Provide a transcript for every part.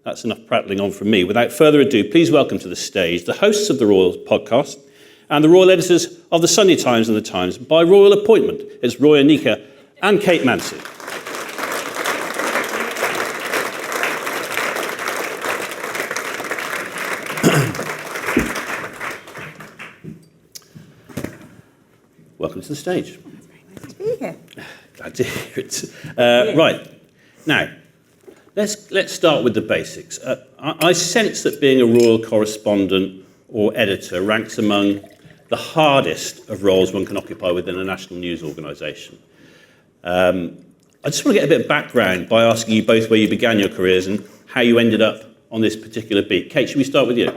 that's enough prattling on from me. Without further ado, please welcome to the stage the hosts of the Royal podcast and the Royal editors of the Sunday Times and the Times by royal appointment. It's Roya and Kate Mancy. Welcome to the stage. It's very nice to be here. Glad to hear it. Right, now, let's start with the basics. I sense that being a royal correspondent or editor ranks among the hardest of roles one can occupy within a national news organisation. I just want to get a bit of background by asking you both where you began your careers and how you ended up on this particular beat. Kate, should we start with you?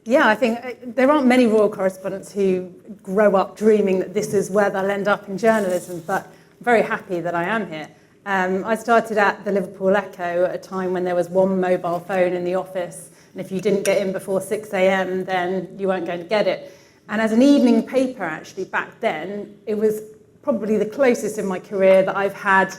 Yeah, I think there aren't many royal correspondents who grow up dreaming that this is where they'll end up in journalism, but I'm very happy that I am here. I started at the Liverpool Echo at a time when there was one mobile phone in the office, and if you didn't get in before 6 a.m, then you weren't going to get it. And as an evening paper, actually, back then, it was probably the closest in my career that I've had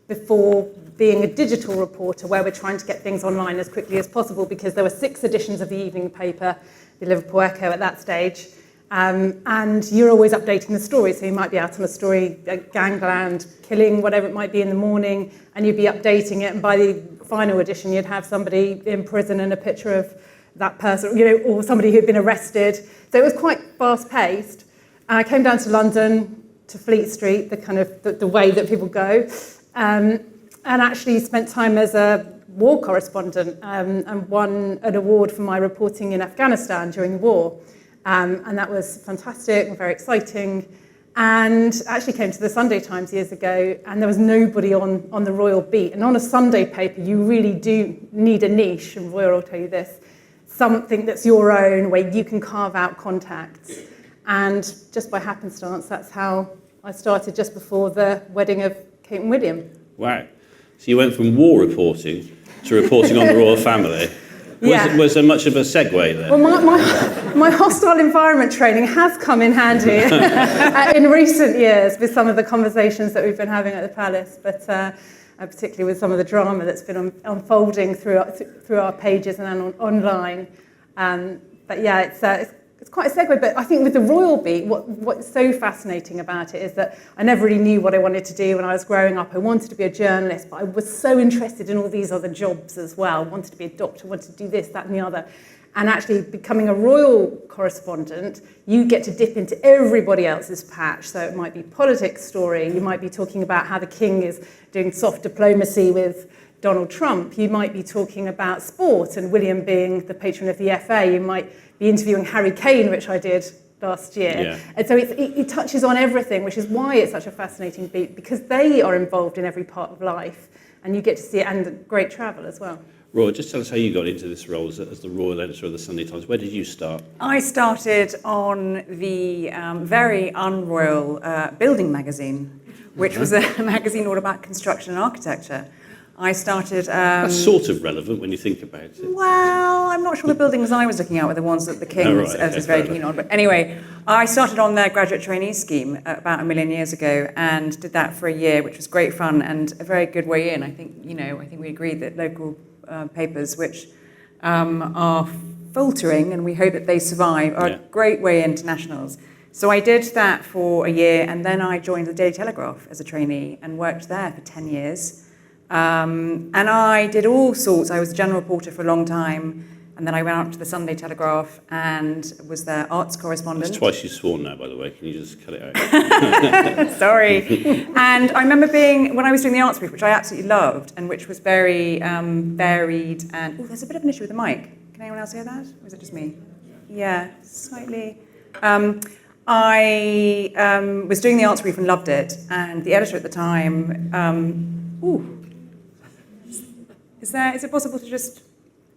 before being a digital reporter, where we're trying to get things online as quickly as possible, because there were 6 editions of the evening paper, the Liverpool Echo at that stage, and you're always updating the story. So you might be out on a story, a gangland, killing, whatever it might be in the morning, and you'd be updating it, and by the final edition you'd have somebody in prison and a picture of that person, or somebody who'd been arrested. So it was quite fast-paced. And I came down to London, to Fleet Street, the kind of the way that people go, and actually spent time as a war correspondent, and won an award for my reporting in Afghanistan during the war. And that was fantastic and very exciting. And actually came to the Sunday Times years ago, and there was nobody on the royal beat. And on a Sunday paper, you really do need a niche, and Royal will tell you this, something that's your own, where you can carve out contacts. And just by happenstance, that's how I started just before the wedding of Kate and William. Wow. So you went from war reporting to reporting on the royal family. Was there much of a segue there? Well, my hostile environment training has come in handy in recent years with some of the conversations that we've been having at the palace, but particularly with some of the drama that's been unfolding through our pages and online. But yeah, it's quite a segue, but I think with the royal beat, what's so fascinating about it is that I never really knew what I wanted to do when I was growing up. I wanted to be a journalist, but I was so interested in all these other jobs as well. I wanted to be a doctor, wanted to do this, that and the other. And actually becoming a royal correspondent, you get to dip into everybody else's patch. So it might be politics story, you might be talking about how the king is doing soft diplomacy with Donald Trump, you might be talking about sport and William being the patron of the FA, you might be interviewing Harry Kane, which I did last year. Yeah. And so it touches on everything, which is why it's such a fascinating beat, because they are involved in every part of life, and you get to see it, and great travel as well. Roy, just tell us how you got into this role as the royal editor of the Sunday Times. Where did you start? I started on the very unroyal Building magazine, which was a magazine all about construction and architecture. I started... That's sort of relevant when you think about it. Well, I'm not sure the buildings I was looking at were the ones that the king was very keen on. But anyway, I started on their graduate trainee scheme about 1 million years ago and did that for a year, which was great fun and a very good way in. I think we agreed that local papers, which are faltering, and we hope that they survive, are a great way into nationals. So I did that for a year, and then I joined the Daily Telegraph as a trainee and worked there for 10 years. And I did all sorts. I was a general reporter for a long time, and then I went out to the Sunday Telegraph and was their arts correspondent. That's twice you've sworn now, by the way. Can you just cut it out? Sorry. And I remember when I was doing the arts brief, which I absolutely loved, and which was very varied. And there's a bit of an issue with the mic. Can anyone else hear that, or is it just me? Yeah, slightly. I was doing the arts brief and loved it, and the editor at the time. Is it possible to just,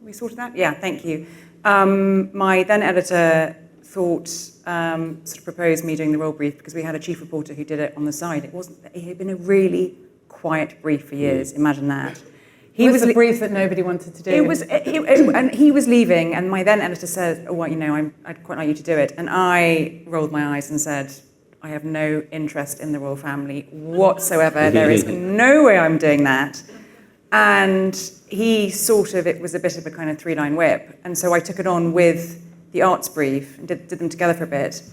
we sorted that? Yeah, thank you. My then editor proposed me doing the royal brief because we had a chief reporter who did it on the side. It had been a really quiet brief for years, imagine that. It was a brief that nobody wanted to do. And he was leaving, and my then editor said, I'd quite like you to do it. And I rolled my eyes and said, I have no interest in the royal family whatsoever. There is no way I'm doing that. And it was a bit of a kind of 3-line whip. And so I took it on with the arts brief and did them together for a bit.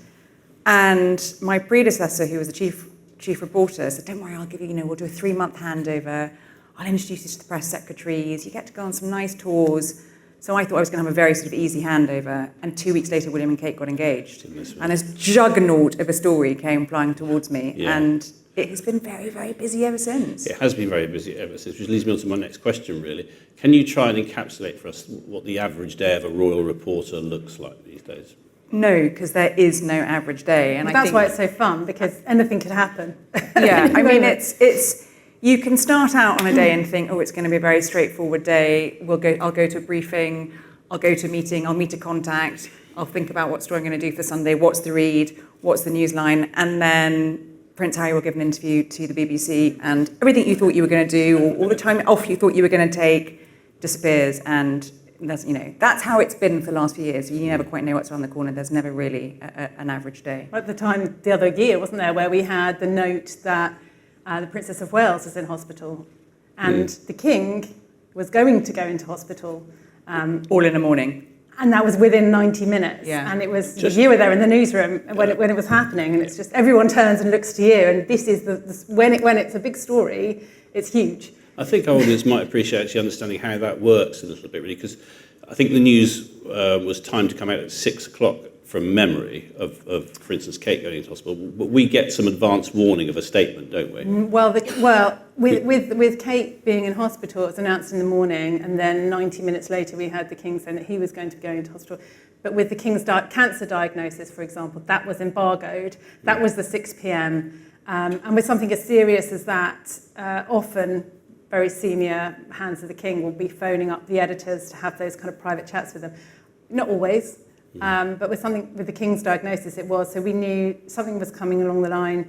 And my predecessor, who was the chief reporter, said, don't worry, I'll give you, we'll do a 3-month handover. I'll introduce you to the press secretaries. You get to go on some nice tours. So I thought I was going to have a very sort of easy handover. And 2 weeks later, William and Kate got engaged. And this juggernaut of a story came flying towards me. Yeah. And it has been very, very busy ever since. It has been very busy ever since, which leads me on to my next question, really. Can you try and encapsulate for us what the average day of a royal reporter looks like these days? No, because there is no average day. And that's why it's so fun, because anything could happen. Yeah, I mean, it's you can start out on a day and think, oh, it's going to be a very straightforward day. I'll go to a briefing, I'll go to a meeting, I'll meet a contact, I'll think about what story I'm going to do for Sunday, what's the read, what's the newsline, and then Prince Harry will give an interview to the BBC, and everything you thought you were going to do, or all the time off you thought you were going to take, disappears. And that's how it's been for the last few years. You never quite know what's around the corner. There's never really an average day. At the time, the other year, wasn't there, where we had the note that the Princess of Wales is in hospital, and the King was going to go into hospital. All in the morning. And that was within 90 minutes. Yeah. And it was, you were there in the newsroom when it was happening, and it's just, everyone turns and looks to you, and this is, when it's a big story, it's huge. I think our audience might appreciate actually understanding how that works a little bit, really, because I think the news was timed to come out at 6 o'clock from memory of, for instance, Kate going into hospital, but we get some advance warning of a statement, don't we? With Kate being in hospital, it was announced in the morning, and then 90 minutes later we heard the King saying that he was going to be going into hospital. But with the King's cancer diagnosis, for example, that was embargoed. That was the 6 p.m. And with something as serious as that, often very senior hands of the King will be phoning up the editors to have those kind of private chats with them. Not always. But with the King's diagnosis, it was. So we knew something was coming along the line.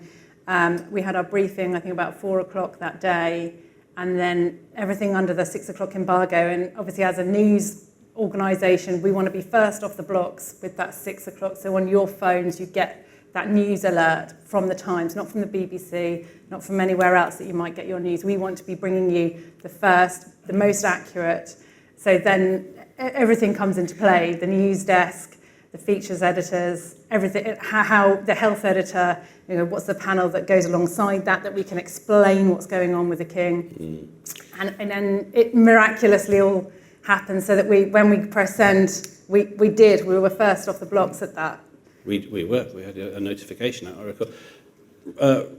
We had our briefing, I think, about 4 o'clock that day, and then everything under the 6 o'clock embargo. And obviously, as a news organisation, we want to be first off the blocks with that 6 o'clock. So on your phones, you get that news alert from the Times, not from the BBC, not from anywhere else that you might get your news. We want to be bringing you the first, the most accurate. So then everything comes into play, the news desk, the features editors, everything, how the health editor, what's the panel that goes alongside that we can explain what's going on with the King. And then it miraculously all happened so that when we press send, we were first off the blocks at that. We had a notification out, I recall.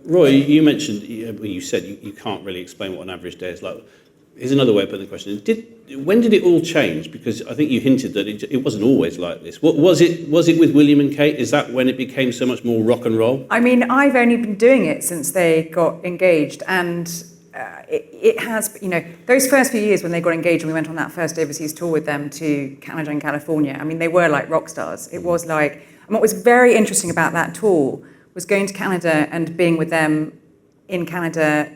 Roy, you mentioned, you said you can't really explain what an average day is like. Here's another way of putting the question. When did it all change? Because I think you hinted that it wasn't always like this. What was it with William and Kate? Is that when it became so much more rock and roll? I mean, I've only been doing it since they got engaged, and it has, those first few years when they got engaged and we went on that first overseas tour with them to Canada and California, I mean, they were like rock stars. It was like, and what was very interesting about that tour was going to Canada and being with them in Canada,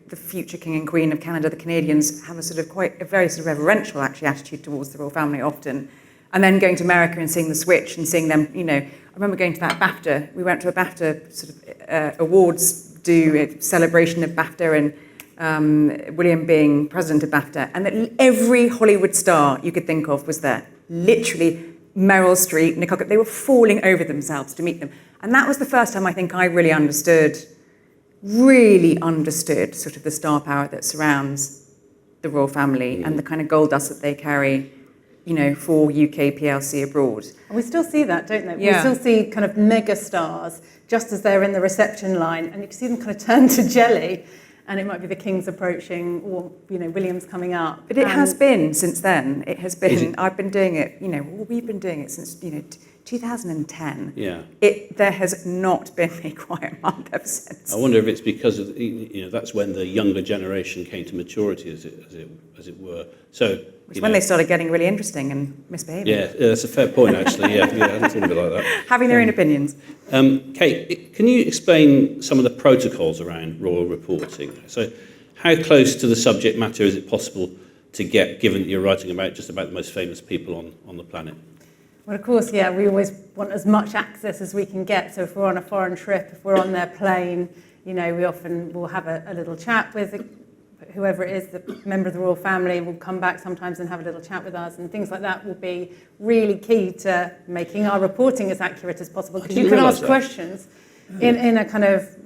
the future King and Queen of Canada, the Canadians, have a very sort of reverential actually attitude towards the royal family often. And then going to America and seeing the switch and seeing them, I remember going to that BAFTA. We went to a BAFTA sort of awards a celebration of BAFTA, and William being president of BAFTA, and that every Hollywood star you could think of was there. Literally, Meryl Streep, Nicole, they were falling over themselves to meet them. And that was the first time I think I really understood sort of the star power that surrounds the royal family and the kind of gold dust that they carry, for UK PLC abroad. And we still see that, don't they? Yeah. We still see kind of mega stars just as they're in the reception line, and you can see them kind of turn to jelly, and it might be the King's approaching or, William's coming up. But it has been since then. It has been, I've been doing it, we've been doing it since, 2010. Yeah. There has not been a quiet month ever since. I wonder if it's because of that's when the younger generation came to maturity, as it were. So it's when they started getting really interesting and misbehaving. Yeah, that's a fair point actually. Yeah, I hadn't thought of it like that. Having their own opinions. Kate, can you explain some of the protocols around royal reporting? So, how close to the subject matter is it possible to get, given that you're writing about just about the most famous people on the planet? Well, of course, yeah, we always want as much access as we can get. So if we're on a foreign trip, if we're on their plane, we often will have a little chat with whoever it is, the member of the royal family, will come back sometimes and have a little chat with us, and things like that will be really key to making our reporting as accurate as possible, because you can ask questions in a kind of,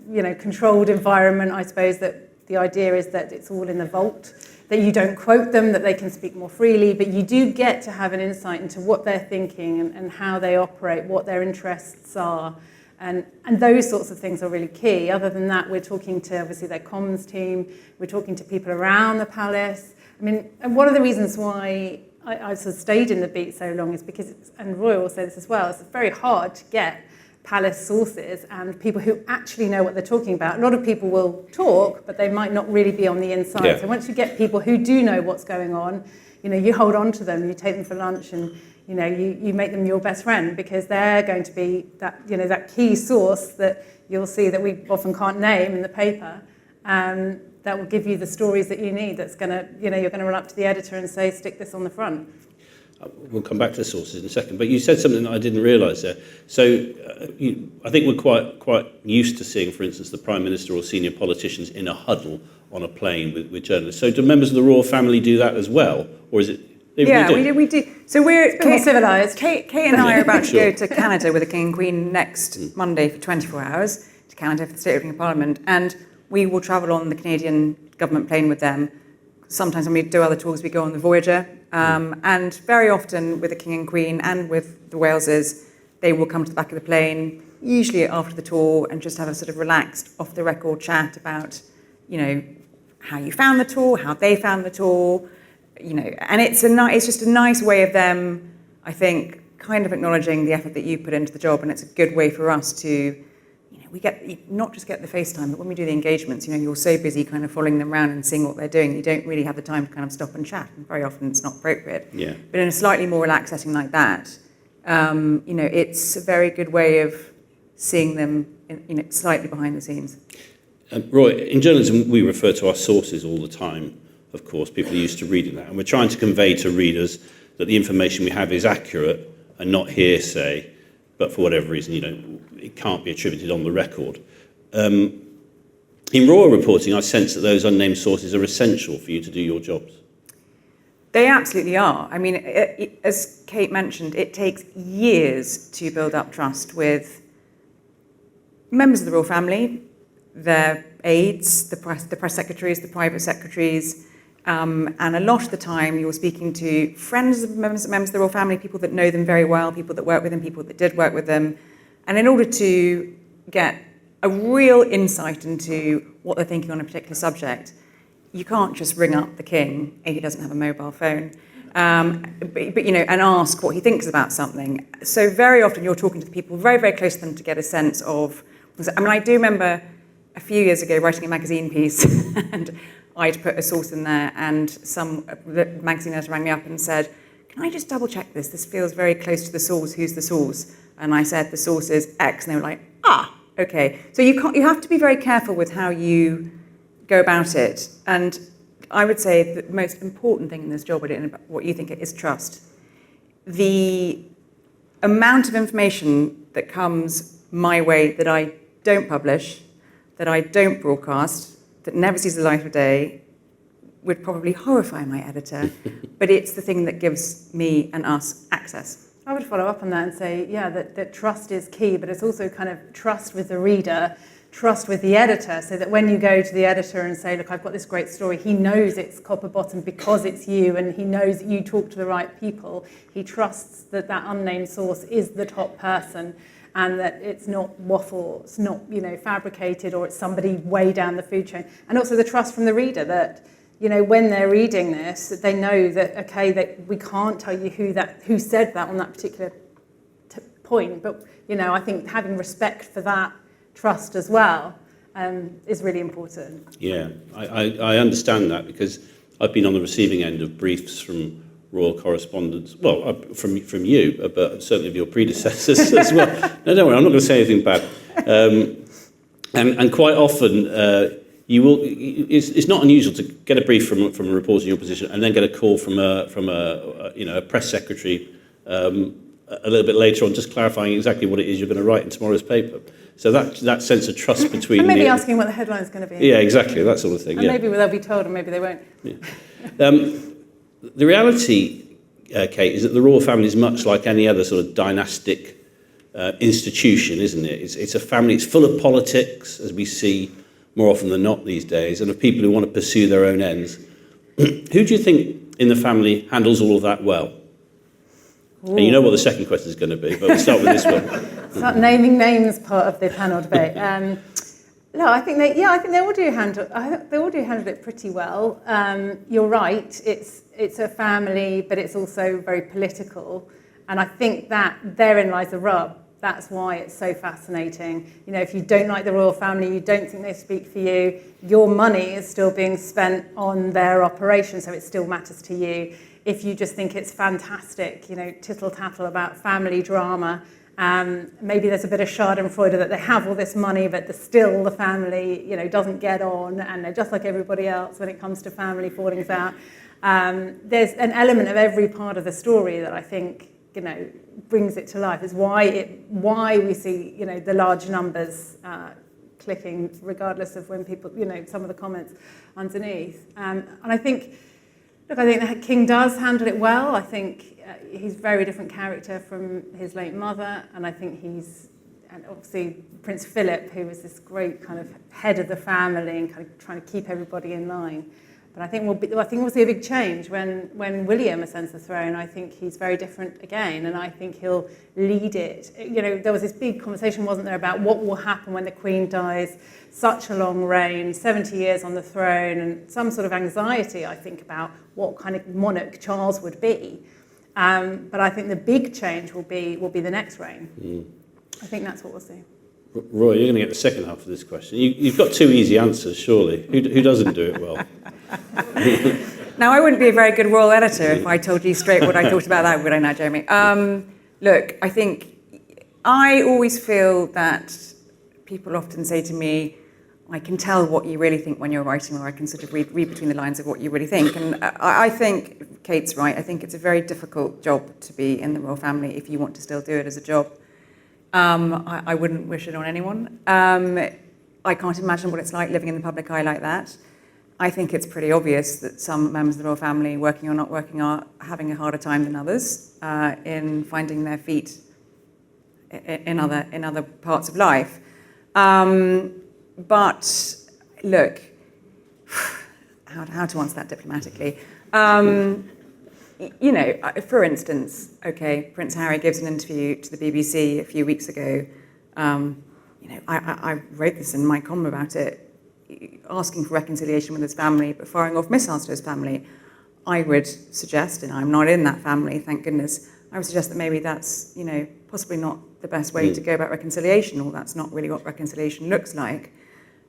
controlled environment. I suppose that the idea is that it's all in the vault, that you don't quote them, that they can speak more freely, but you do get to have an insight into what they're thinking and how they operate, what their interests are. And those sorts of things are really key. Other than that, we're talking to, obviously, their comms team. We're talking to people around the palace. I mean, and one of the reasons why I sort of stayed in the beat so long is because, and Roy will say this as well, it's very hard to get palace sources and people who actually know what they're talking about. A lot of people will talk, but they might not really be on the inside. Yeah. So once you get people who do know what's going on, you hold on to them, you take them for lunch, and you make them your best friend, because they're going to be that, that key source that you'll see that we often can't name in the paper, that will give you the stories that you need. That's going to, you're going to run up to the editor and say, stick this on the front. We'll come back to the sources in a second, but you said something that I didn't realise there. So I think we're quite used to seeing, for instance, the Prime Minister or senior politicians in a huddle on a plane with journalists. So do members of the royal family do that as well, or is it? We do. So we're more civilised. Kate and I are about to go to Canada with the King and Queen next Monday for 24 hours to Canada for the State Opening of Parliament, and we will travel on the Canadian government plane with them. Sometimes when we do other tours, we go on the Voyager, and very often with the King and Queen and with the Waleses, they will come to the back of the plane, usually after the tour, and just have a sort of relaxed, off-the-record chat about, how you found the tour, how they found the tour, and it's just a nice way of them, I think, kind of acknowledging the effort that you put into the job, and it's a good way for us to, we not just get the FaceTime, but when we do the engagements, you're so busy kind of following them around and seeing what they're doing, you don't really have the time to kind of stop and chat, and very often it's not appropriate. Yeah. But in a slightly more relaxed setting like that, it's a very good way of seeing them, slightly behind the scenes. Roy, in journalism, we refer to our sources all the time. Of course, people are used to reading that, and we're trying to convey to readers that the information we have is accurate and not hearsay, but for whatever reason, it can't be attributed on the record. In royal reporting, I sense that those unnamed sources are essential for you to do your jobs. They absolutely are. I mean, as Kate mentioned, it takes years to build up trust with members of the royal family, their aides, the press secretaries, the private secretaries, and a lot of the time you're speaking to friends of members of the royal family, people that know them very well, people that work with them, people that did work with them. And in order to get a real insight into what they're thinking on a particular subject, you can't just ring up the king, he doesn't have a mobile phone, and ask what he thinks about something. So very often you're talking to the people very, very close to them to get a sense of, I do remember a few years ago writing a magazine piece and I'd put a source in there, and the magazine editor rang me up and said, can I just double check this? This feels very close to the source. Who's the source? And I said, the source is X. And they were like, okay. So you have to be very careful with how you go about it. And I would say the most important thing in this job, and what you think is trust. The amount of information that comes my way that I don't publish, that I don't broadcast, that never sees the light of day, would probably horrify my editor, but it's the thing that gives me and us access. I would follow up on that and say, that trust is key, but it's also kind of trust with the reader, trust with the editor, so that when you go to the editor and say, look, I've got this great story, he knows it's copper bottom because it's you, and he knows that you talk to the right people. He trusts that unnamed source is the top person, and that it's not waffle, it's not fabricated, or it's somebody way down the food chain. And also the trust from the reader that when they're reading this, that they know that that we can't tell you who said that on that particular point, but I think having respect for that trust as well is really important. Yeah, I understand that, because I've been on the receiving end of briefs from royal correspondents, well, from you, but certainly of your predecessors as well. No, don't worry, I'm not going to say anything bad. And quite often, it's not unusual to get a brief from a reporter in your position and then get a call from a press secretary a little bit later on, just clarifying exactly what it is you're going to write in tomorrow's paper. So that sense of trust between... And maybe asking what the headline is going to be. Yeah, exactly, that sort of thing. And maybe they'll be told and maybe they won't. Yeah. The reality, Kate, is that the royal family is much like any other sort of dynastic institution, isn't it? It's a family, it's full of politics, as we see more often than not these days, and of people who want to pursue their own ends. Who do you think in the family handles all of that well? Ooh. And you know what the second question is going to be, but we'll start with this one. Start naming names, part of the panel debate. No, I think they all do handle. They all do handle it pretty well. You're right. It's a family, but it's also very political, and I think that therein lies the rub. That's why it's so fascinating. You know, if you don't like the royal family, you don't think they speak for you, your money is still being spent on their operation, so it still matters to you. If you just think it's fantastic, you know, tittle-tattle about family drama, maybe there's a bit of schadenfreude that they have all this money, but still the family, you know, doesn't get on, and they're just like everybody else when it comes to family fallings out. There's an element of every part of the story that I think, you know, brings it to life. Is why we see, you know, the large numbers clicking, regardless of when people, you know, some of the comments underneath. And I think the king does handle it well. I think he's a very different character from his late mother, and I think and obviously Prince Philip, who was this great kind of head of the family and kind of trying to keep everybody in line. But I think we'll see a big change when William ascends the throne. I think he's very different again, and I think he'll lead it. You know, there was this big conversation, wasn't there, about what will happen when the Queen dies, such a long reign, 70 years on the throne, and some sort of anxiety, I think, about what kind of monarch Charles would be. But I think the big change will be the next reign. Mm. I think that's what we'll see. Roy, you're going to get the second half of this question. You've got two easy answers, surely. Who doesn't do it well? Now, I wouldn't be a very good royal editor if I told you straight what I thought about that, would I now, Jeremy? Look, I always feel that people often say to me, I can tell what you really think when you're writing, or I can sort of read between the lines of what you really think. And I think Kate's right. I think it's a very difficult job to be in the royal family if you want to still do it as a job. I wouldn't wish it on anyone. I can't imagine what it's like living in the public eye like that. I think it's pretty obvious that some members of the royal family, working or not working, are having a harder time than others in finding their feet in other parts of life. But look, how to answer that diplomatically? You know, for instance, okay, Prince Harry gives an interview to the BBC a few weeks ago. You know, I wrote this in my column about it, asking for reconciliation with his family, but firing off missiles to his family. I would suggest, and I'm not in that family, thank goodness, I would suggest that maybe that's, you know, possibly not the best way to go about reconciliation, or that's not really what reconciliation looks like.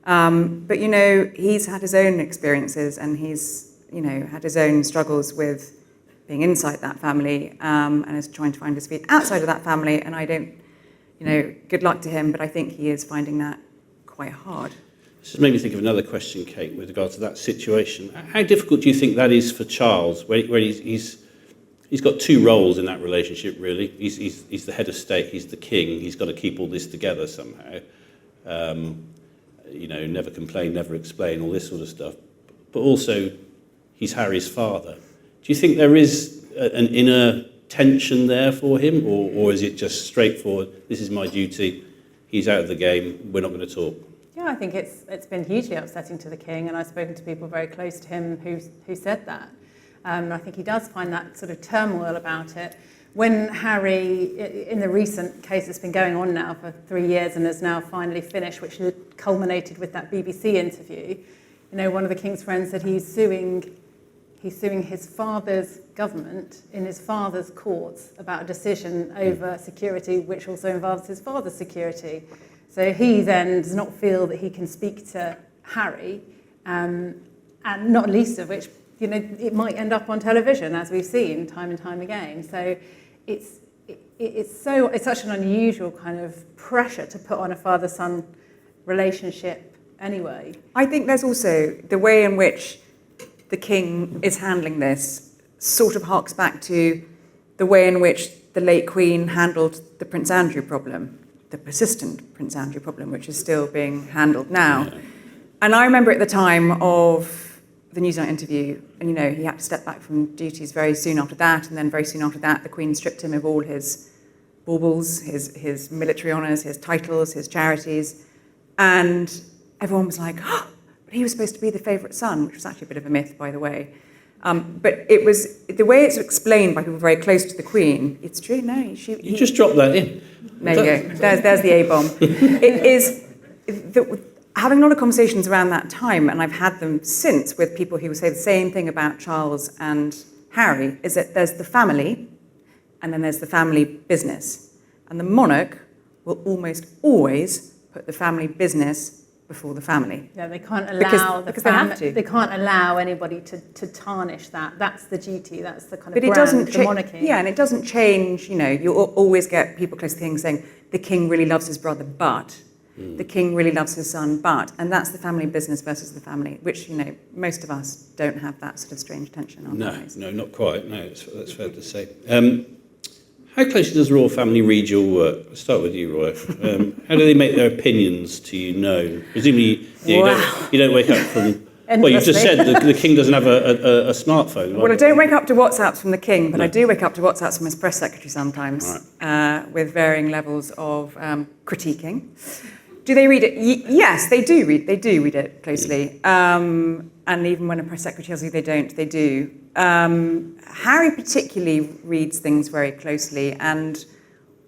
But, you know, he's had his own experiences, and he's, you know, had his own struggles with being inside that family, and is trying to find his feet outside of that family. And I don't, you know, good luck to him, but I think he is finding that quite hard. This made me think of another question, Kate, with regard to that situation. How difficult do you think that is for Charles, where he's got two roles in that relationship, really? He's the head of state, he's the king, he's got to keep all this together somehow. You know, never complain, never explain, all this sort of stuff. But also, he's Harry's father. Do you think there is an inner tension there for him, or is it just straightforward, this is my duty, he's out of the game, we're not going to talk? Yeah, I think it's been hugely upsetting to the king, and I've spoken to people very close to him who said that. I think he does find that sort of turmoil about it. When Harry, in the recent case that's been going on now for 3 years and has now finally finished, which culminated with that BBC interview, you know, one of the king's friends said he's suing his father's government in his father's courts about a decision over security, which also involves his father's security. So he then does not feel that he can speak to Harry, and not least of which, you know, it might end up on television, as we've seen time and time again. So it's such an unusual kind of pressure to put on a father-son relationship anyway. I think there's also the way in which the king is handling this sort of harks back to the way in which the late Queen handled the Prince Andrew problem, the persistent Prince Andrew problem, which is still being handled now. Yeah. And I remember at the time of the Newsnight interview, and he had to step back from duties very soon after that, and then very soon after that, the Queen stripped him of all his baubles, his military honours, his titles, his charities, and everyone was like, oh, but he was supposed to be the favourite son, which was actually a bit of a myth, by the way. But it was, the way it's explained by people very close to the Queen, it's true, no. You just dropped that in. There you go, there's the A-bomb. It is, having a lot of conversations around that time, and I've had them since with people who say the same thing about Charles and Harry, is that there's the family, and then there's the family business. And the monarch will almost always put the family business before the family. Yeah, they can't allow because they have to. They can't allow anybody to tarnish that. That's the duty. That's the kind of But it brand doesn't of the monarchy. Yeah, and it doesn't change. You'll always get people close to things saying the king really loves his brother, but the king really loves his son, but, and that's the family business versus the family, which most of us don't have that sort of strange tension. No, not quite. No, that's fair to say. How closely does the royal family read your work? I'll start with you, Roy. How do they make their opinions to you known? Presumably, you don't wake up from... Well, you just said the king doesn't have a smartphone. Well, I don't wake up to WhatsApps from the king, but I do wake up to WhatsApps from his press secretary sometimes, with varying levels of critiquing. Do they read it? Yes, they do read it closely. And even when a press secretary tells you they don't, they do. Harry particularly reads things very closely, and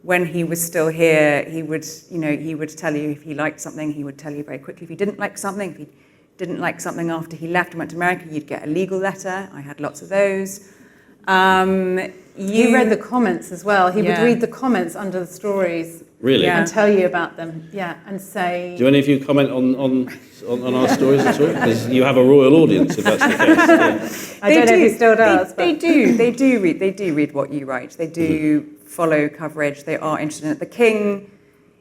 when he was still here, he would tell you if he liked something, he would tell you very quickly. If he didn't like something, if he didn't like something after he left and went to America, you'd get a legal letter. I had lots of those. You read the comments as well. He would read the comments under the stories. Really? And tell you about them. Yeah, and say... Do any of you comment on our stories at all? Because you have a royal audience, if that's the case. Yeah. I don't know if he still does. They do read what you write. They do follow coverage. They are interested in it. The king...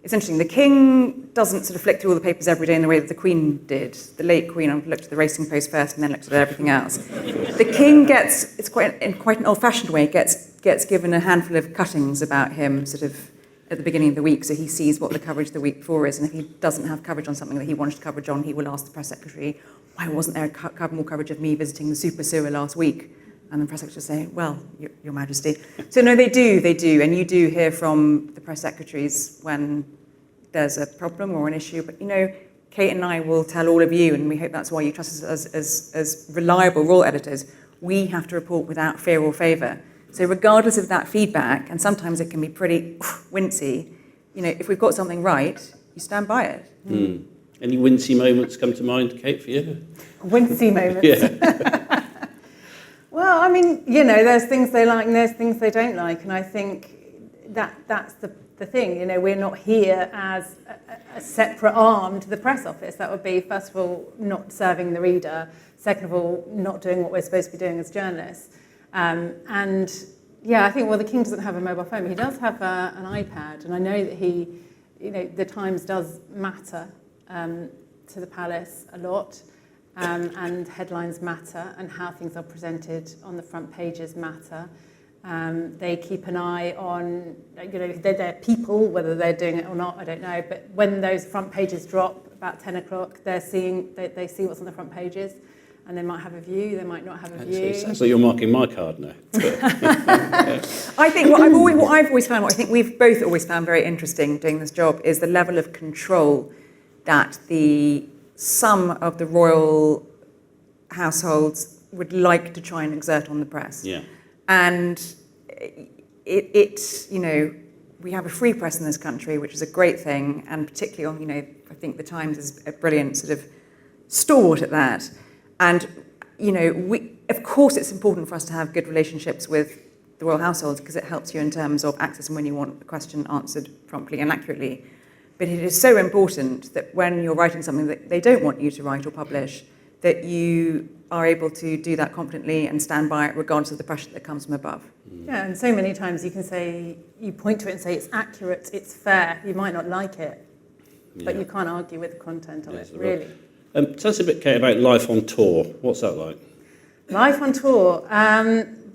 It's interesting, the king doesn't sort of flick through all the papers every day in the way that the Queen did. The late Queen looked at the Racing Post first and then looked at everything else. The king gets, in quite an old-fashioned way, gets given a handful of cuttings about him sort of at the beginning of the week, so he sees what the coverage the week before is, and if he doesn't have coverage on something that he wanted coverage on, he will ask the press secretary, why wasn't there more coverage of me visiting the super sewer last week? And the press secretary will say, well, Your Majesty. So no, they do, and you do hear from the press secretaries when there's a problem or an issue. But Kate and I will tell all of you, and we hope that's why you trust us as reliable royal editors. We have to report without fear or favour. So regardless of that feedback, and sometimes it can be pretty wincy, if we've got something right, you stand by it. Mm. Any wincy moments come to mind, Kate, for you? Wincy moments? Yeah. Well, I mean, there's things they like and there's things they don't like. And I think that's the thing. We're not here as a separate arm to the press office. That would be, first of all, not serving the reader. Second of all, not doing what we're supposed to be doing as journalists. And I think, the king doesn't have a mobile phone, but he does have an iPad. And I know that the Times does matter to the palace a lot. And headlines matter, and how things are presented on the front pages matter. They keep an eye on, their people, whether they're doing it or not, I don't know. But when those front pages drop about 10 o'clock, they see what's on the front pages, and they might have a view, they might not have a view. It sounds like you're marking my card now. I think what I've always found, what I think we've both always found very interesting doing this job, is the level of control that some of the royal households would like to try and exert on the press. Yeah. And we have a free press in this country, which is a great thing, and particularly on, I think the Times is a brilliant sort of stalwart at that. And, of course it's important for us to have good relationships with the royal households because it helps you in terms of access and when you want a question answered promptly and accurately. But it is so important that when you're writing something that they don't want you to write or publish, that you are able to do that confidently and stand by it regardless of the pressure that comes from above. Yeah, and so many times you point to it and say it's accurate, it's fair. You might not like it, but you can't argue with the content of it, really. Tell us a bit, Kate, about life on tour. What's that like? Life on tour.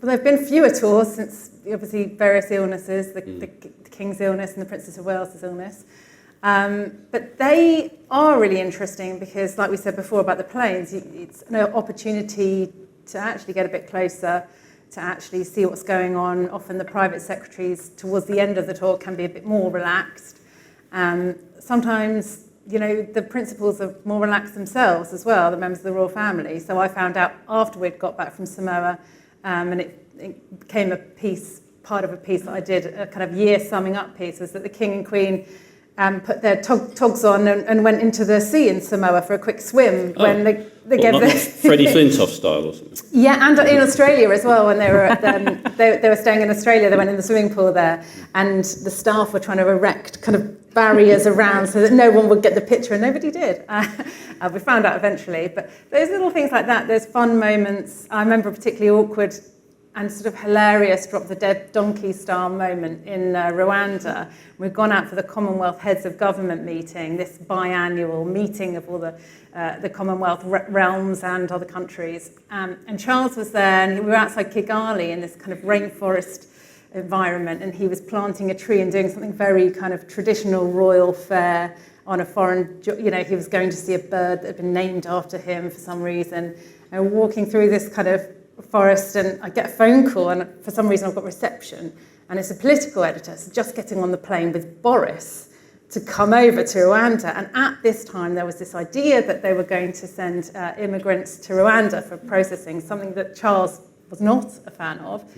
there have been fewer tours since obviously various illnesses, the King's illness and the Princess of Wales's illness. But they are really interesting because, like we said before about the planes, it's an opportunity to actually get a bit closer, to actually see what's going on. Often the private secretaries towards the end of the tour can be a bit more relaxed. Sometimes, the principals are more relaxed themselves as well, the members of the royal family. So I found out after we'd got back from Samoa, and it became part of a piece that I did, a kind of year summing up piece, was that the King and Queen put their togs on and went into the sea in Samoa for a quick swim when they gave not Freddie Flintoff style or something. Yeah, and in Australia as well, when they were they were staying in Australia, they went in the swimming pool there, and the staff were trying to erect kind of barriers around so that no one would get the picture, and nobody did. We found out eventually, but those little things like that, there's fun moments. I remember a particularly awkward and sort of hilarious drop the dead donkey style moment in Rwanda. We've gone out for the Commonwealth Heads of Government meeting, this biannual meeting of all the Commonwealth realms and other countries. And Charles was there, and we were outside Kigali in this kind of rainforest environment, and he was planting a tree and doing something very kind of traditional royal fare on a foreign, he was going to see a bird that had been named after him for some reason. And walking through this kind of forest, and I get a phone call, and for some reason I've got reception, and it's a political editor, so just getting on the plane with Boris to come over to Rwanda. And at this time there was this idea that they were going to send immigrants to Rwanda for processing, something that Charles was not a fan of.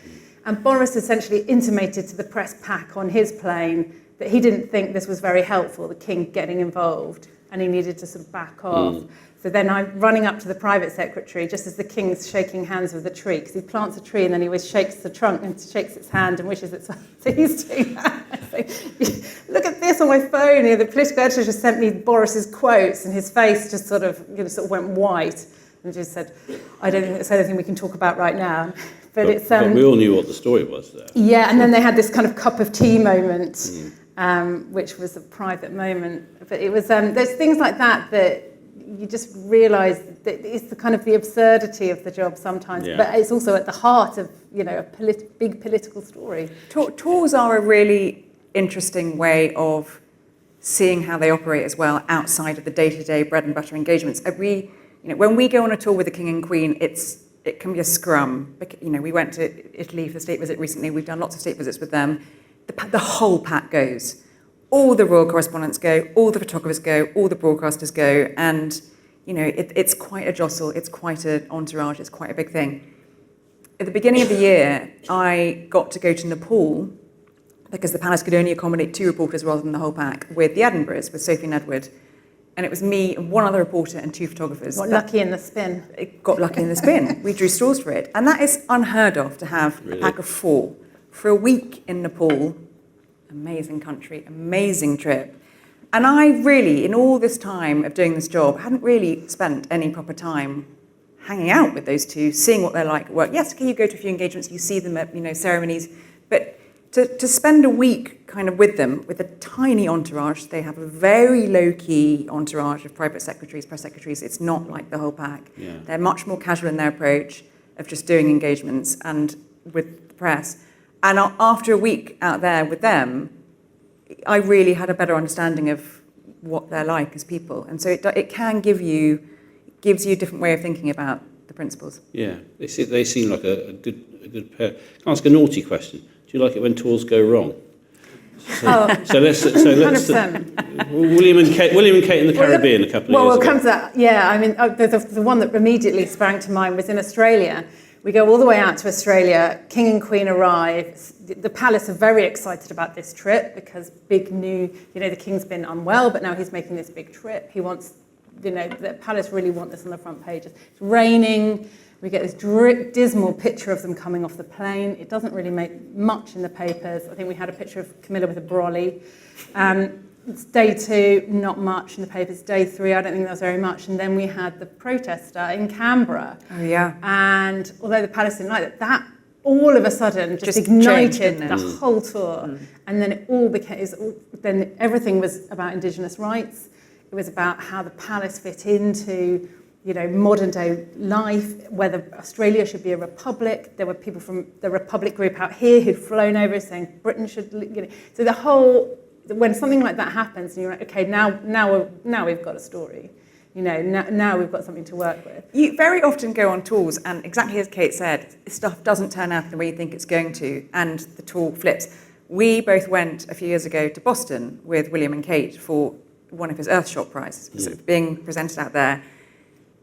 And Boris essentially intimated to the press pack on his plane that he didn't think this was very helpful, the King getting involved, and he needed to sort of back off. So then I'm running up to the private secretary just as the King's shaking hands with the tree, because he plants a tree and then he always shakes the trunk and shakes its hand and wishes it. So he's doing that. So, look at this on my phone. The political editor just sent me Boris's quotes, and his face just sort of went white and just said, "I don't think there's anything we can talk about right now." But we all knew what the story was there. Yeah, and then they had this kind of cup of tea moment, which was a private moment. But it was there's things like that you just realise that it's the kind of the absurdity of the job sometimes, but it's also at the heart of a big political story. Tours are a really interesting way of seeing how they operate as well outside of the day-to-day bread and butter engagements. When we go on a tour with the King and Queen, it can be a scrum. We went to Italy for a state visit recently. We've done lots of state visits with them. The whole pack goes. All the royal correspondents go, all the photographers go, all the broadcasters go, and it's quite a jostle, it's quite an entourage, it's quite a big thing. At the beginning of the year, I got to go to Nepal because the palace could only accommodate 2 reporters rather than the whole pack, with the Edinburghs, with Sophie and Edward. And it was me and 1 other reporter and 2 photographers. Got lucky in the spin. It got lucky in the spin. We drew straws for it. And that is unheard of, to have a pack of 4 for a week in Nepal. Amazing country, amazing trip. And I really, in all this time of doing this job, hadn't really spent any proper time hanging out with those 2, seeing what they're like at work. Yes, okay, you go to a few engagements, you see them at ceremonies, but to spend a week kind of with them, with a tiny entourage. They have a very low-key entourage of private secretaries, press secretaries. It's not like the whole pack. Yeah. They're much more casual in their approach of just doing engagements and with the press. And after a week out there with them, I really had a better understanding of what they're like as people. And so it can gives you a different way of thinking about the principles. Yeah, they seem like a good pair. Can I ask a naughty question? Do you like it when tours go wrong? So let's 100%. William and Kate in the Caribbean a couple of years ago. Well, we'll come to that. Yeah, I mean, the one that immediately sprang to mind was in Australia. We go all the way out to Australia. King and Queen arrive. The palace are very excited about this trip because the King's been unwell, but now he's making this big trip. He wants, the palace really want this on the front pages. It's raining. We get this dismal picture of them coming off the plane. It doesn't really make much in the papers. I think we had a picture of Camilla with a brolly. It's day 2, not much in the papers. Day 3, I don't think there was very much. And then we had the protester in Canberra. Oh, yeah. And although the palace didn't like that all of a sudden just ignited the whole tour. Mm. And then it all became, then everything was about Indigenous rights. It was about how the palace fit into modern day life, whether Australia should be a republic. There were people from the Republic group out here who'd flown over saying Britain should, So the whole, when something like that happens, and you're like, okay, now we've got a story. Now we've got something to work with. You very often go on tours, and exactly as Kate said, stuff doesn't turn out the way you think it's going to, and the tour flips. We both went a few years ago to Boston with William and Kate for one of his Earthshot prizes, sort of being presented out there.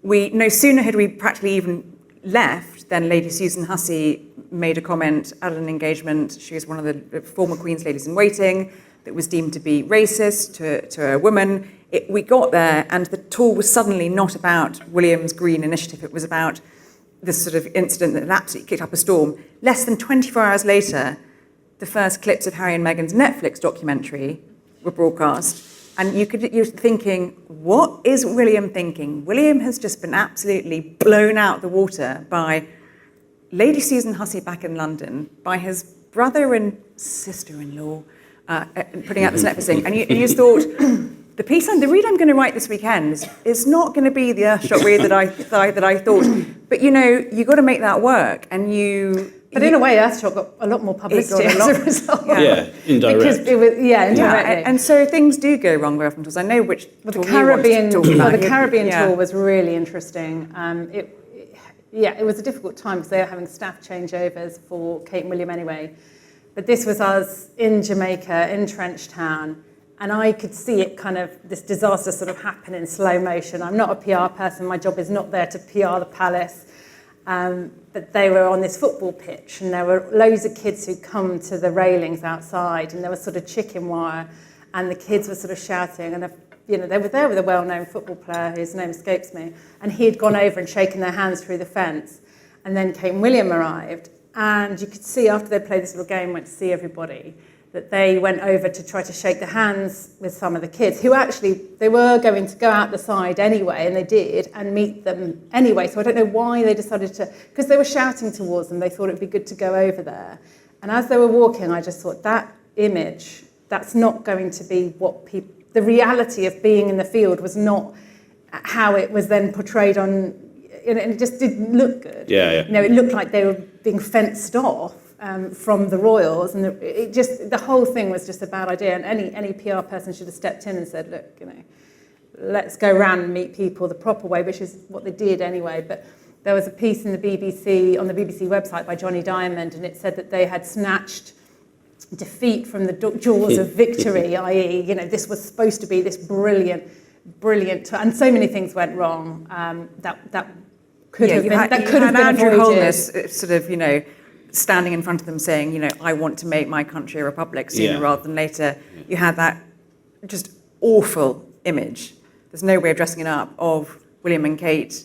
No sooner had we practically even left than Lady Susan Hussey made a comment at an engagement. She was one of the former Queen's ladies in waiting that was deemed to be racist to a woman. We got there, and the tour was suddenly not about William's Green Initiative. It was about this sort of incident that absolutely kicked up a storm. Less than 24 hours later, the first clips of Harry and Meghan's Netflix documentary were broadcast, and you're thinking, what is William thinking? William has just been absolutely blown out the water by Lady Susan Hussey back in London, by his brother and sister-in-law putting out this Netflix thing, and you just thought, the read I'm going to write this weekend is not going to be the Earthshot read that I thought. But you got to make that work, and But in a way, Earthshot got a lot more publicity as a result. Yeah, indirect. Because it was, indirectly. Yeah, and so things do go wrong very often. Because I know which the Caribbean Yeah. tour was really interesting. It was a difficult time because they were having staff changeovers for Kate and William anyway. But this was us in Jamaica, in Trench Town. And I could see it this disaster sort of happen in slow motion. I'm not a PR person. My job is not there to PR the palace. But they were on this football pitch, and there were loads of kids who'd come to the railings outside, and there was sort of chicken wire, and the kids were sort of shouting, and they were there with a well-known football player whose name escapes me, and he had gone over and shaken their hands through the fence. And then Kate and William arrived, and you could see after they played this little game, went to see everybody, that they went over to try to shake the hands with some of the kids who actually, they were going to go out the side anyway, and they did, and meet them anyway. So I don't know why they decided to, because they were shouting towards them, they thought it'd be good to go over there. And as they were walking, I just thought, that image, that's not going to be what people, the reality of being in the field was not how it was then portrayed on, and it just didn't look good. Yeah. It looked like they were being fenced off. From the royals, and the whole thing was just a bad idea. And any PR person should have stepped in and said, look, let's go around and meet people the proper way, which is what they did anyway. But there was a piece in the BBC, on the BBC website by Johnny Diamond, and it said that they had snatched defeat from the jaws of victory, i.e., this was supposed to be this brilliant, and so many things went wrong that could have been Andrew avoided. Holness sort of, standing in front of them saying, I want to make my country a republic sooner rather than later. You had that just awful image. There's no way of dressing it up of William and Kate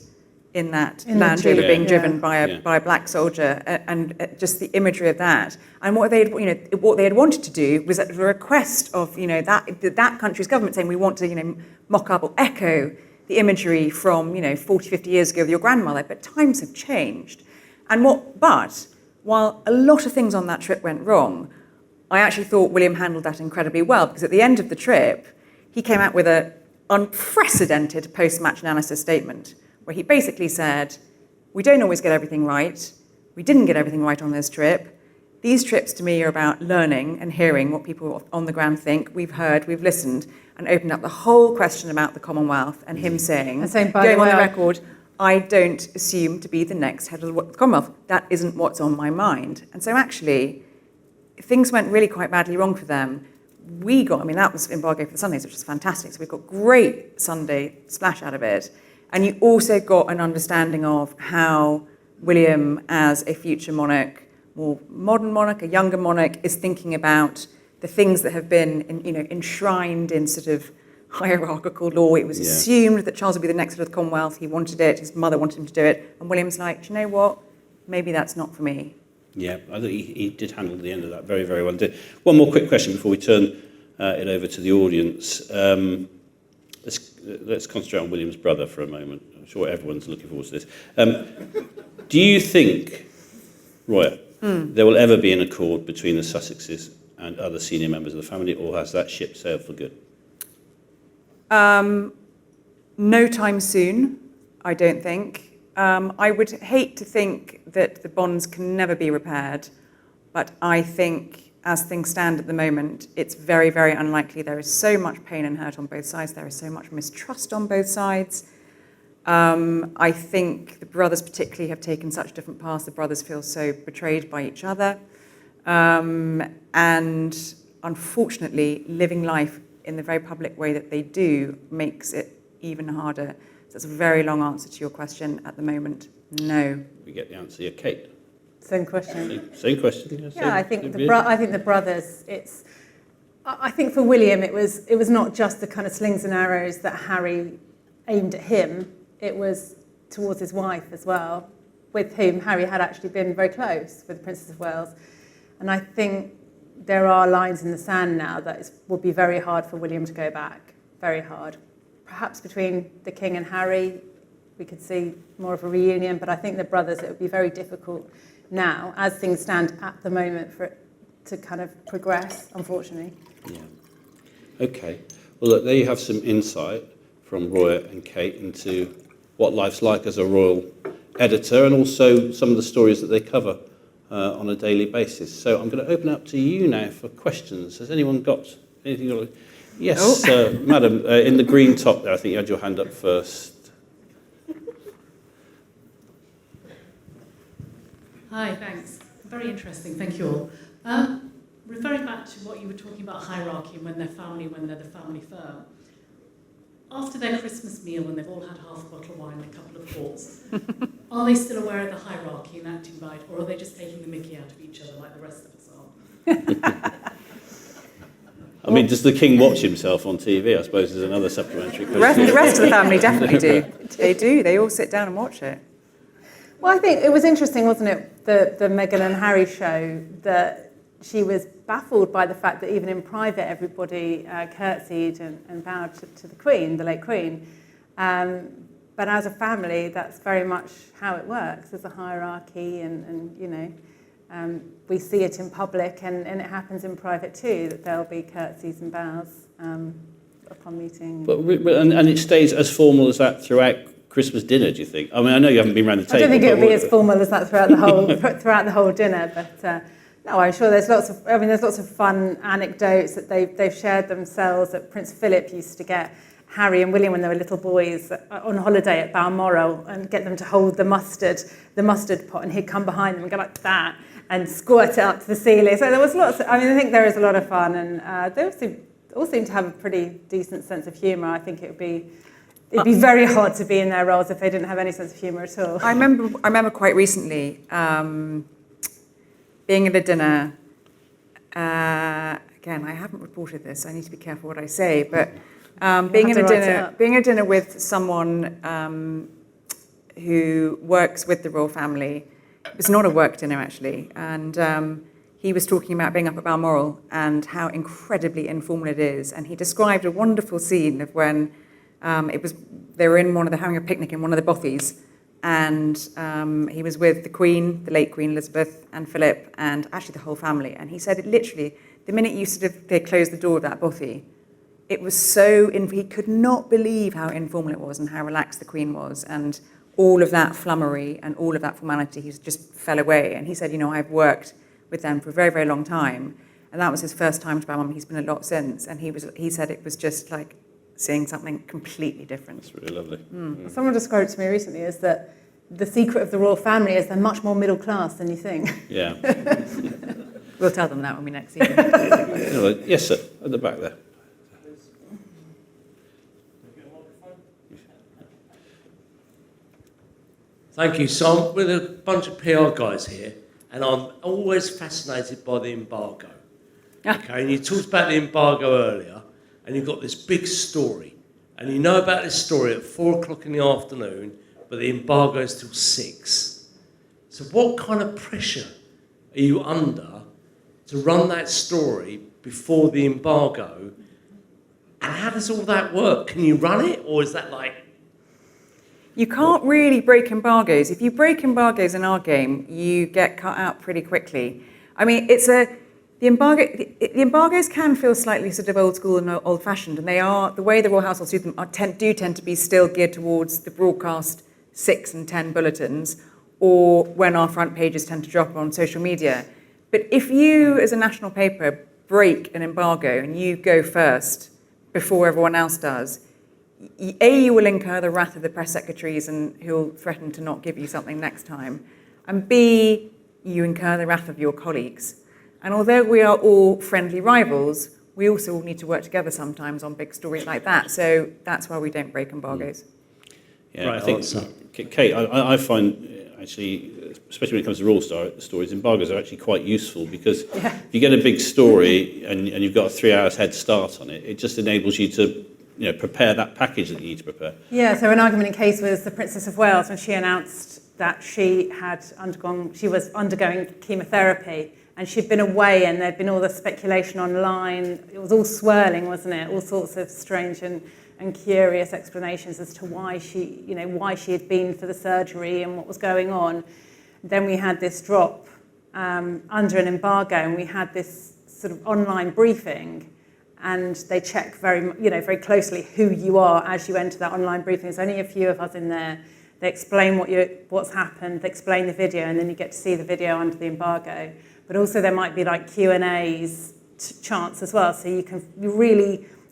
in that Land Rover being driven by a black soldier, and just the imagery of that. And what they had wanted to do was at the request of that country's government saying, we want to mock up or echo the imagery from 40, 50 years ago with your grandmother. But times have changed, but while a lot of things on that trip went wrong, I actually thought William handled that incredibly well, because at the end of the trip, he came out with an unprecedented post-match analysis statement where he basically said, we don't always get everything right. We didn't get everything right on this trip. These trips to me are about learning and hearing what people on the ground think. We've heard, we've listened, and opened up the whole question about the Commonwealth, and him saying, going on the record, I don't assume to be the next head of the Commonwealth. That isn't what's on my mind. And so actually, things went really quite badly wrong for them. That was embargo for the Sundays, which was fantastic. So we got great Sunday splash out of it. And you also got an understanding of how William, as a future monarch, more modern monarch, a younger monarch, is thinking about the things that have been enshrined in sort of hierarchical law. It was assumed that Charles would be the next head of the Commonwealth. He wanted it. His mother wanted him to do it. And William's like, do you know what? Maybe that's not for me. Yeah, I think he did handle the end of that very, very well. One more quick question before we turn it over to the audience. Let's concentrate on William's brother for a moment. I'm sure everyone's looking forward to this. Do you think, Roya, there will ever be an accord between the Sussexes and other senior members of the family, or has that ship sailed for good? No time soon. I don't think. I would hate to think that the bonds can never be repaired, but I think as things stand at the moment, it's very, very unlikely. There is so much pain and hurt on both sides. There is so much mistrust on both sides. I think the brothers particularly have taken such different paths. The brothers feel so betrayed by each other. And unfortunately, living life in the very public way that they do makes it even harder. So that's a very long answer to your question. At the moment, no. We get the answer. Yeah, Kate. Same question. Same question. Yeah, I think the brothers. I think for William, it was not just the kind of slings and arrows that Harry aimed at him. It was towards his wife as well, with whom Harry had actually been very close, with the Princess of Wales. And I think there are lines in the sand now that will be very hard for William to go back. Very hard. Perhaps between the King and Harry, we could see more of a reunion, but I think the brothers, it would be very difficult now, as things stand at the moment, for it to kind of progress, unfortunately. Yeah. Okay. Well, look, there you have some insight from Roya and Kate into what life's like as a royal editor, and also some of the stories that they cover on a daily basis. So I'm going to open up to you now for questions. Has anyone got anything? Yes, madam, in the green top there, I think you had your hand up first. Hi, thanks. Very interesting, thank you all. Referring back to what you were talking about hierarchy and when they're the family firm, after their Christmas meal when they've all had half a bottle of wine and a couple of quarts, are they still aware of the hierarchy and acting by it, or are they just taking the mickey out of each other like the rest of us are? I mean, does the king watch himself on TV? I suppose is another supplementary question. The rest of the family definitely do. They do. They all sit down and watch it. Well, I think it was interesting, wasn't it, the Meghan and Harry show, that she was baffled by the fact that even in private everybody curtsied and bowed to the Queen, the late Queen. But as a family, that's very much how it works. There's a hierarchy and you know, we see it in public and it happens in private too, that there'll be curtsies and bows upon meeting. But and it stays as formal as that throughout Christmas dinner, do you think? I mean, I know you haven't been around the table. I don't think it'll be as formal as that throughout the whole dinner, but no, I'm sure there's lots of fun anecdotes that they've shared themselves. That Prince Philip used to get Harry and William when they were little boys on holiday at Balmoral and get them to hold the mustard pot, and he'd come behind them and go like that and squirt it up to the ceiling. So there was lots. I think there is a lot of fun, and they all seem to have a pretty decent sense of humour. I think it'd be very hard to be in their roles if they didn't have any sense of humour at all. I remember quite recently being at a dinner. Again, I haven't reported this. I need to be careful what I say, but being at a dinner with someone who works with the royal family. It's not a work dinner they and he was talking about being up at Balmoral and how incredibly informal it is, and he described a wonderful scene of when they were having a picnic in one of the bothies, and he was with the Queen, the late Queen Elizabeth, and Philip, and actually the whole family. And he said it literally, the minute they closed the door of that bothy, it was he could not believe how informal it was and how relaxed the Queen was, and all of that flummery and all of that formality, he just fell away. And he said, I've worked with them for a very, very long time, and that was his first time to Balmoral. He's been a lot since, and he said it was just like seeing something completely different. That's really lovely. Someone described to me recently as that the secret of the royal family is they're much more middle class than you think. Yeah. We'll tell them that when we next see them. Yes, sir, at the back there. Thank you. So I'm with a bunch of PR guys here, and I'm always fascinated by the embargo. Okay, and you talked about the embargo earlier, and you've got this big story, and you know about this story at 4:00 in the afternoon, but the embargo is till 6. So what kind of pressure are you under to run that story before the embargo? And how does all that work? Can you run it, or is that like... You can't really break embargoes. If you break embargoes in our game, you get cut out pretty quickly. I mean, the embargoes can feel slightly sort of old school and old fashioned, and they are, the way the royal households do them do tend to be still geared towards the broadcast 6 and 10 bulletins, or when our front pages tend to drop on social media. But if you, as a national paper, break an embargo and you go first before everyone else does, A, you will incur the wrath of the press secretaries and who'll threaten to not give you something next time, and B, you incur the wrath of your colleagues. And although we are all friendly rivals, we also all need to work together sometimes on big stories like that. So that's why we don't break embargoes. Yeah, Right I think, answer. Kate, I find actually, especially when it comes to rural stories, embargoes are actually quite useful because if you get a big story and you've got a 3 hours head start on it, it just enables you to prepare that package that you need to prepare. Yeah, so an argument in case was the Princess of Wales when she announced that she was undergoing chemotherapy and she'd been away and there'd been all the speculation online. It was all swirling, wasn't it? All sorts of strange and curious explanations as to why she had been for the surgery and what was going on. Then we had this drop under an embargo, and we had this sort of online briefing, and they check very closely who you are as you enter that online briefing. There's only a few of us in there. They explain what's happened, they explain the video, and then you get to see the video under the embargo. But also there might be like Q&As chance as well, so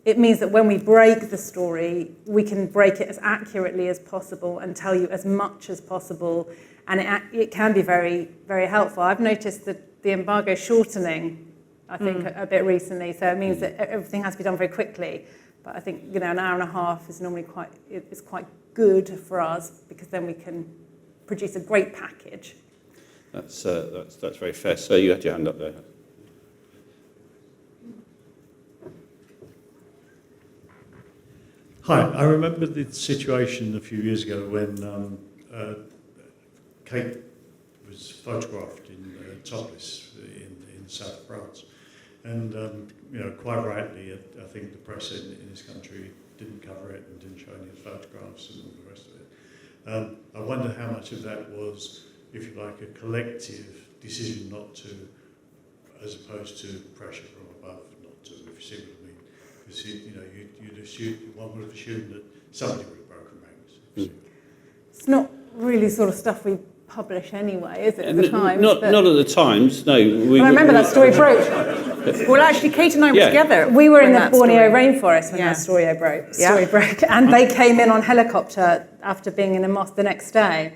it means that when we break the story, we can break it as accurately as possible and tell you as much as possible, and it can be very, very helpful. I've noticed that the embargo shortening, I think, a bit recently, so it means that everything has to be done very quickly. But I think an hour and a half is normally quite good for us, because then we can produce a great package. That's very fair. So you had your hand up there. Hi, I remember the situation a few years ago when Kate was photographed in topless in the south of France, and quite rightly, I think the press in this country didn't cover it and didn't show any photographs and all the rest of it. I wonder how much of that was, if you like, a collective decision not to, as opposed to pressure from above not to, if you see what I mean. Because one would have assumed that somebody would have broken ranks. It's not really sort of stuff we publish anyway, is it, at the Times? Not at the Times, no. I remember that story broke. Well, actually, Kate and I were together. We were in the that Borneo story. rainforest when that story broke. And they came in on helicopter after being in a mosque the next day.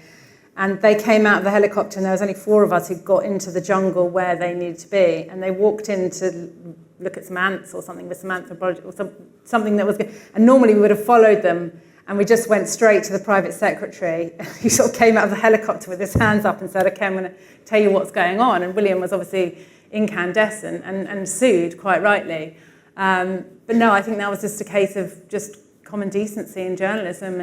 And they came out of the helicopter, and there was only 4 of us who got into the jungle where they needed to be. And they walked in to look at some ants or something with some anthropology or something that was good. And normally we would have followed them, and we just went straight to the private secretary. He sort of came out of the helicopter with his hands up and said, "Okay, I'm going to tell you what's going on." And William was obviously incandescent and sued, quite rightly. But no, I think that was just a case of just common decency in journalism.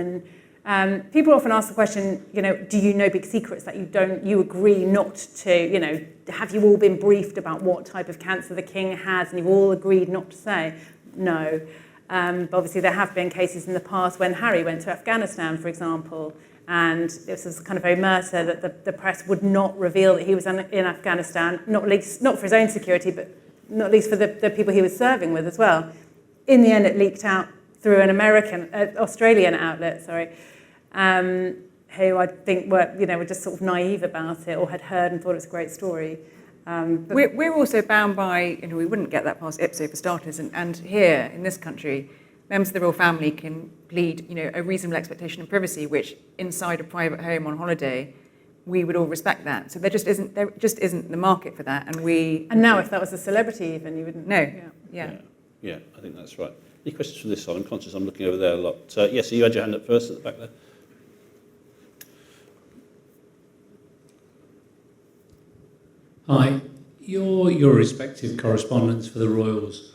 And people often ask the question, do you know big secrets that you agree not to, have you all been briefed about what type of cancer the king has and you've all agreed not to say? No. But obviously there have been cases in the past when Harry went to Afghanistan, for example, and this was kind of omerta that the press would not reveal that he was in Afghanistan, not for his own security, but not least for the people he was serving with as well. In the end, it leaked out through an Australian outlet, who I think were just sort of naive about it or had heard and thought it was a great story. We're also bound by, we wouldn't get that past IPSO for starters, and here in this country, members of the royal family can plead, a reasonable expectation of privacy, which inside a private home on holiday, we would all respect that. So there just isn't the market for that, and now if that was a celebrity even, you wouldn't. No. Yeah, I think that's right. Any questions from this side? I'm conscious I'm looking over there a lot. Yes, so you had your hand up first at the back there. Hi, your respective correspondents for the Royals,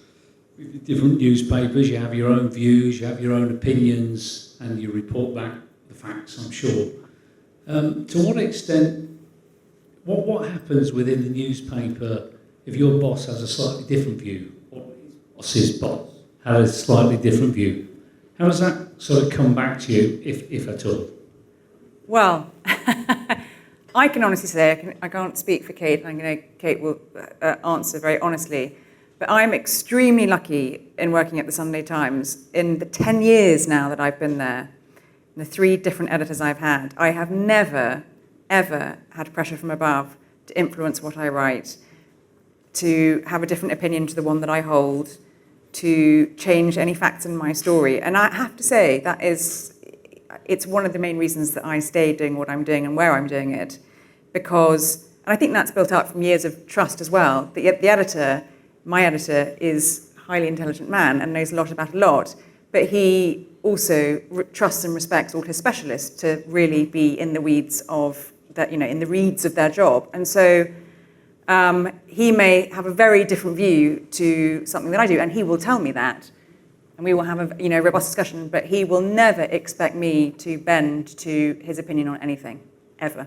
with the different newspapers, you have your own views, you have your own opinions, and you report back the facts, I'm sure. To what extent, what happens within the newspaper if your boss has a slightly different view, or his boss has a slightly different view? How does that sort of come back to you, if at all? Well, I can honestly say, I can't speak for Kate, and I know Kate will answer very honestly, but I'm extremely lucky in working at the Sunday Times. In the 10 years now that I've been there, the 3 different editors I've had, I have never, ever had pressure from above to influence what I write, to have a different opinion to the one that I hold, to change any facts in my story. And I have to say, it's one of the main reasons that I stay doing what I'm doing and where I'm doing it, because, and I think that's built up from years of trust as well. The editor, my editor, is a highly intelligent man and knows a lot about a lot, but he also trusts and respects all his specialists to really be in the weeds of that, in the reeds of their job. And so he may have a very different view to something that I do, and he will tell me that, and we will have a robust discussion, but he will never expect me to bend to his opinion on anything, ever.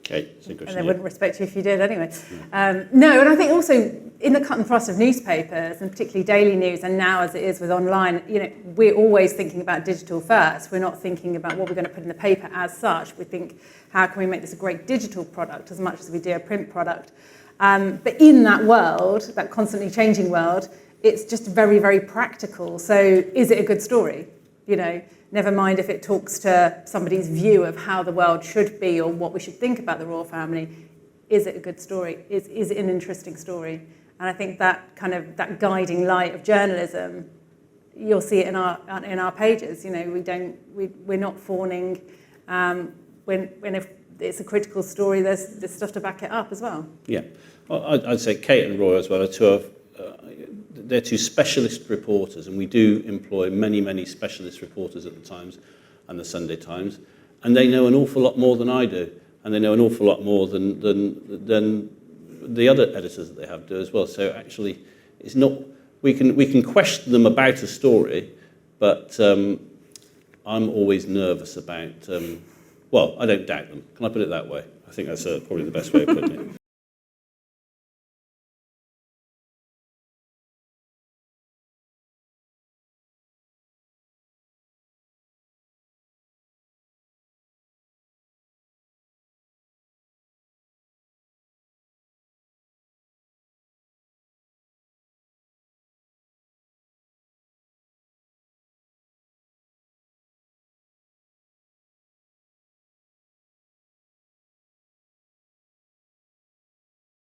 Okay, it's a good And they wouldn't respect you if you did anyway. No, and I think also in the cut and thrust of newspapers, and particularly daily news, and now as it is with online, we're always thinking about digital first. We're not thinking about what we're going to put in the paper as such. We think, how can we make this a great digital product as much as we do a print product? But in that world, that constantly changing world, it's just very, very practical. So is it a good story? Never mind if it talks to somebody's view of how the world should be or what we should think about the royal family. Is it a good story? Is it an interesting story? And I think that that guiding light of journalism, you'll see it in our pages. We're not fawning. When if it's a critical story, there's stuff to back it up as well. Yeah, well, I'd say Kate and Roy as well are they're 2 specialist reporters, and we do employ many, many specialist reporters at the Times and the Sunday Times, and they know an awful lot more than I do, and they know an awful lot more than the other editors that they have do as well. So actually, it's not we can question them about a story, but I'm always nervous about. Well, I don't doubt them. Can I put it that way? I think that's probably the best way of putting it.